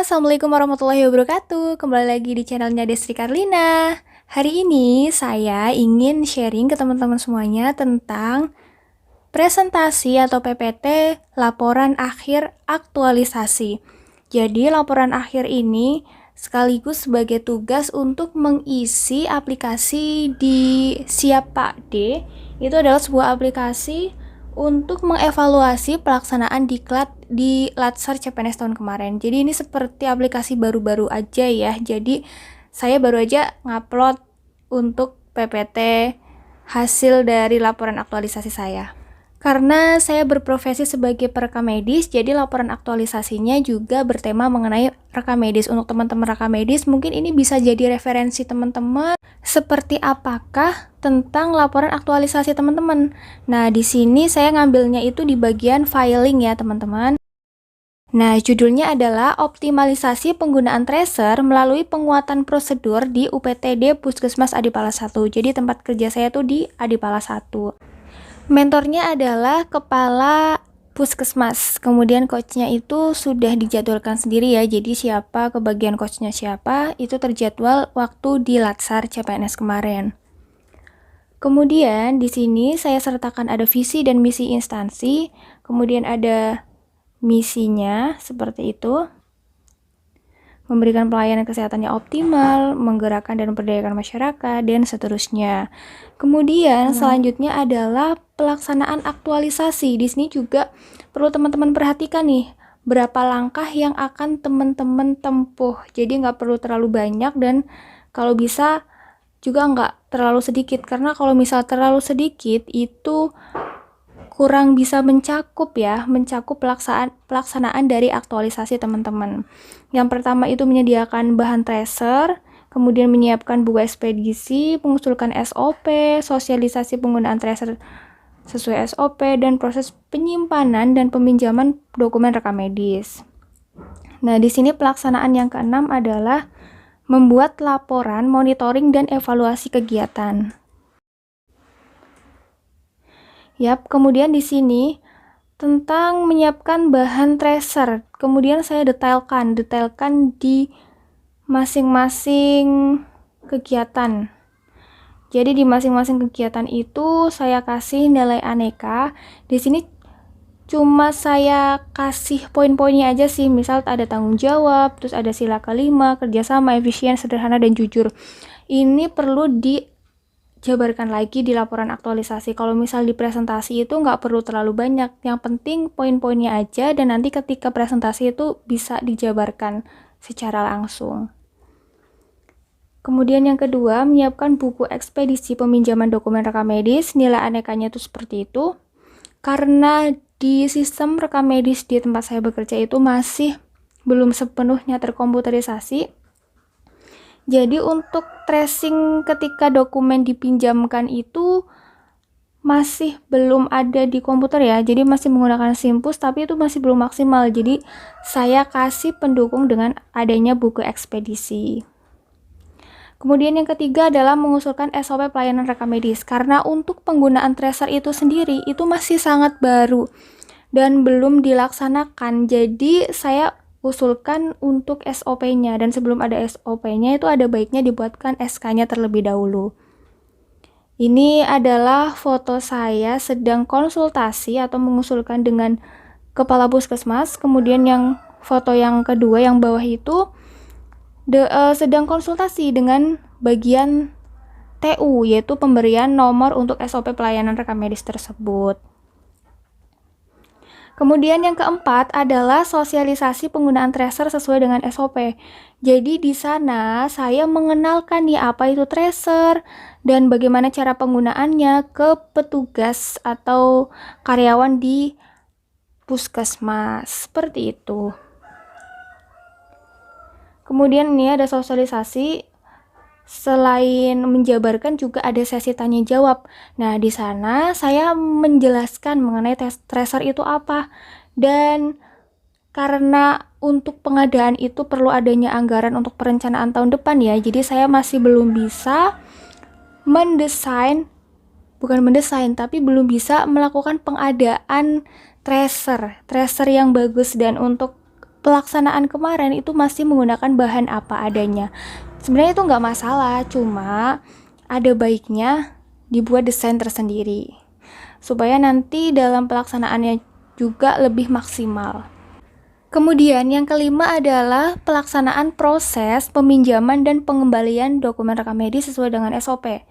Assalamualaikum warahmatullahi wabarakatuh. Kembali lagi di channelnya Destri Karlina. Hari ini saya ingin sharing ke teman-teman semuanya tentang presentasi atau PPT laporan akhir aktualisasi. Jadi laporan akhir ini sekaligus sebagai tugas untuk mengisi aplikasi di Siap Pak D. Itu adalah sebuah aplikasi untuk mengevaluasi pelaksanaan diklat di Latsar CPNS tahun kemarin. Jadi ini seperti aplikasi baru-baru aja ya. Jadi saya baru aja ngupload untuk PPT hasil dari laporan aktualisasi saya. Karena saya berprofesi sebagai perekam medis, jadi laporan aktualisasinya juga bertema mengenai rekam medis. Untuk teman-teman rekam medis, mungkin ini bisa jadi referensi teman-teman seperti apakah tentang laporan aktualisasi teman-teman. Nah, di sini saya ngambilnya itu di bagian filing ya, teman-teman. Nah, judulnya adalah Optimalisasi Penggunaan Tracer melalui Penguatan Prosedur di UPTD Puskesmas Adipala 1. Jadi tempat kerja saya tuh di Adipala 1. Mentornya adalah kepala puskesmas, kemudian coachnya itu sudah dijadwalkan sendiri ya, jadi siapa kebagian coachnya siapa, itu terjadwal waktu di Latsar CPNS kemarin. Kemudian di sini saya sertakan ada visi dan misi instansi, kemudian ada misinya seperti itu. Memberikan pelayanan kesehatan yang optimal, menggerakkan dan memberdayakan masyarakat, dan seterusnya. Kemudian selanjutnya adalah pelaksanaan aktualisasi. Di sini juga perlu teman-teman perhatikan nih, berapa langkah yang akan teman-teman tempuh. Jadi nggak perlu terlalu banyak dan kalau bisa juga nggak terlalu sedikit. Karena kalau misal terlalu sedikit itu kurang bisa mencakup pelaksanaan dari aktualisasi teman-teman. Yang pertama itu menyediakan bahan tracer, kemudian menyiapkan buku ekspedisi, mengusulkan SOP, sosialisasi penggunaan tracer sesuai SOP, dan proses penyimpanan dan peminjaman dokumen rekam medis. Nah, di sini pelaksanaan yang keenam adalah membuat laporan, monitoring, dan evaluasi kegiatan. Kemudian di sini tentang menyiapkan bahan tracer. Kemudian saya detailkan di masing-masing kegiatan. Jadi di masing-masing kegiatan itu saya kasih nilai aneka. Di sini cuma saya kasih poin-poinnya aja sih. Misal ada tanggung jawab, terus ada sila kelima, kerjasama, efisien, sederhana, dan jujur. Ini perlu dijabarkan lagi di laporan aktualisasi. Kalau misal di presentasi itu nggak perlu terlalu banyak, yang penting poin-poinnya aja dan nanti ketika presentasi itu bisa dijabarkan secara langsung. Kemudian yang kedua, menyiapkan buku ekspedisi peminjaman dokumen rekam medis. Nilai anekanya itu seperti itu. Karena di sistem rekam medis di tempat saya bekerja itu masih belum sepenuhnya terkomputerisasi. Jadi untuk tracing ketika dokumen dipinjamkan itu masih belum ada di komputer ya. Jadi masih menggunakan Simpus, tapi itu masih belum maksimal. Jadi saya kasih pendukung dengan adanya buku ekspedisi. Kemudian yang ketiga adalah mengusulkan SOP pelayanan rekam medis. Karena untuk penggunaan tracer itu sendiri itu masih sangat baru dan belum dilaksanakan. Jadi saya usulkan untuk SOP-nya, dan sebelum ada SOP-nya itu ada baiknya dibuatkan SK-nya terlebih dahulu. Ini adalah foto saya sedang konsultasi atau mengusulkan dengan kepala puskesmas. Kemudian yang foto yang kedua yang bawah itu sedang konsultasi dengan bagian TU, yaitu pemberian nomor untuk SOP pelayanan rekam medis tersebut. Kemudian yang keempat adalah sosialisasi penggunaan tracer sesuai dengan SOP. Jadi di sana saya mengenalkan nih apa itu tracer dan bagaimana cara penggunaannya ke petugas atau karyawan di puskesmas. Seperti itu. Kemudian ini ada sosialisasi. Selain menjabarkan juga ada sesi tanya jawab. Nah, di sana saya menjelaskan mengenai tracer itu apa. Dan karena untuk pengadaan itu perlu adanya anggaran untuk perencanaan tahun depan ya. Jadi saya masih belum bisa belum bisa melakukan pengadaan tracer yang bagus. Dan untuk pelaksanaan kemarin itu masih menggunakan bahan apa adanya. Sebenarnya itu nggak masalah, cuma ada baiknya dibuat desain tersendiri supaya nanti dalam pelaksanaannya juga lebih maksimal. Kemudian yang kelima adalah pelaksanaan proses peminjaman dan pengembalian dokumen rekam medis sesuai dengan SOP.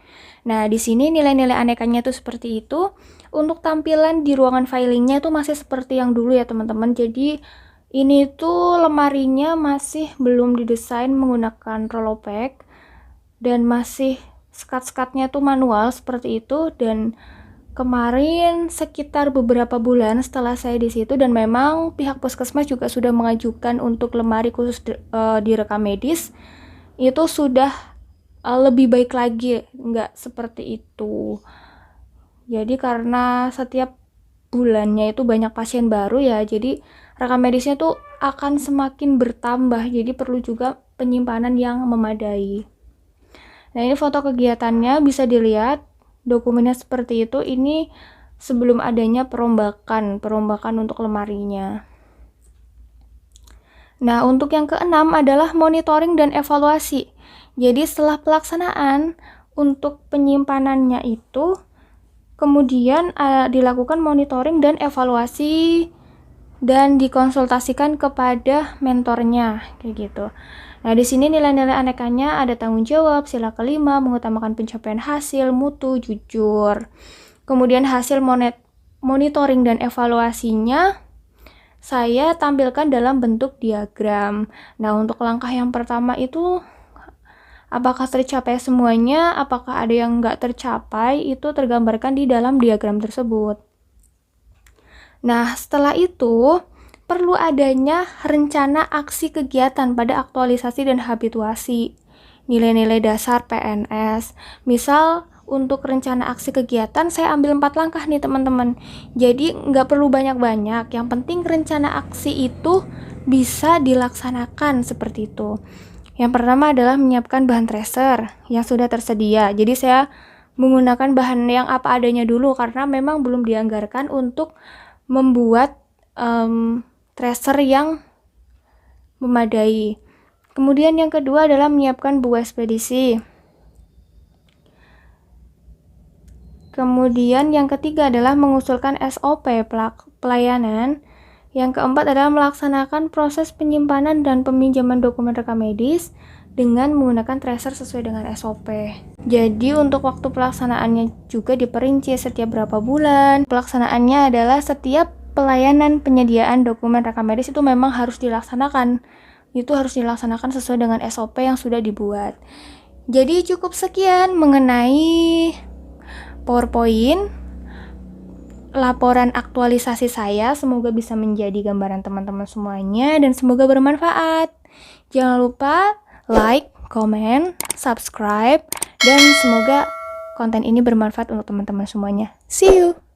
Nah, di sini nilai-nilai anekanya itu seperti itu. Untuk tampilan di ruangan filingnya itu masih seperti yang dulu ya teman-teman. Jadi ini tuh lemarinya masih belum didesain menggunakan Rolopak dan masih sekat-sekatnya tuh manual seperti itu. Dan kemarin sekitar beberapa bulan setelah saya di situ, dan memang pihak puskesmas juga sudah mengajukan untuk lemari khusus di rekam medis, itu sudah lebih baik lagi, nggak seperti itu. Jadi karena setiap bulannya itu banyak pasien baru ya, jadi rekam medisnya tuh akan semakin bertambah, jadi perlu juga penyimpanan yang memadai. Nah, ini foto kegiatannya bisa dilihat. Dokumennya seperti itu. Ini sebelum adanya perombakan untuk lemarinya. Nah, untuk yang keenam adalah monitoring dan evaluasi. Jadi setelah pelaksanaan, untuk penyimpanannya itu kemudian dilakukan monitoring dan evaluasi dan dikonsultasikan kepada mentornya, kayak gitu. Nah, di sini nilai-nilai anekanya ada tanggung jawab, sila kelima, mengutamakan pencapaian hasil, mutu, jujur. Kemudian hasil monitoring dan evaluasinya saya tampilkan dalam bentuk diagram. Nah, untuk langkah yang pertama itu apakah tercapai semuanya, apakah ada yang nggak tercapai, itu tergambarkan di dalam diagram tersebut. Nah, setelah itu perlu adanya rencana aksi kegiatan pada aktualisasi dan habituasi nilai-nilai dasar PNS. Misal untuk rencana aksi kegiatan saya ambil 4 langkah nih teman-teman. Jadi nggak perlu banyak-banyak, yang penting rencana aksi itu bisa dilaksanakan seperti itu. Yang pertama adalah menyiapkan bahan tracer yang sudah tersedia. Jadi saya menggunakan bahan yang apa adanya dulu karena memang belum dianggarkan untuk membuat tracer yang memadai. Kemudian yang kedua adalah menyiapkan buku ekspedisi. Kemudian yang ketiga adalah mengusulkan SOP pelayanan. Yang keempat adalah melaksanakan proses penyimpanan dan peminjaman dokumen rekam medis dengan menggunakan tracer sesuai dengan SOP. Jadi untuk waktu pelaksanaannya juga diperinci setiap berapa bulan. Pelaksanaannya adalah setiap pelayanan penyediaan dokumen rekam medis itu memang harus dilaksanakan. Itu harus dilaksanakan sesuai dengan SOP yang sudah dibuat. Jadi cukup sekian mengenai PowerPoint laporan aktualisasi saya. Semoga bisa menjadi gambaran teman-teman semuanya dan semoga bermanfaat. Jangan lupa like, comment, subscribe, dan semoga konten ini bermanfaat untuk teman-teman semuanya. See you!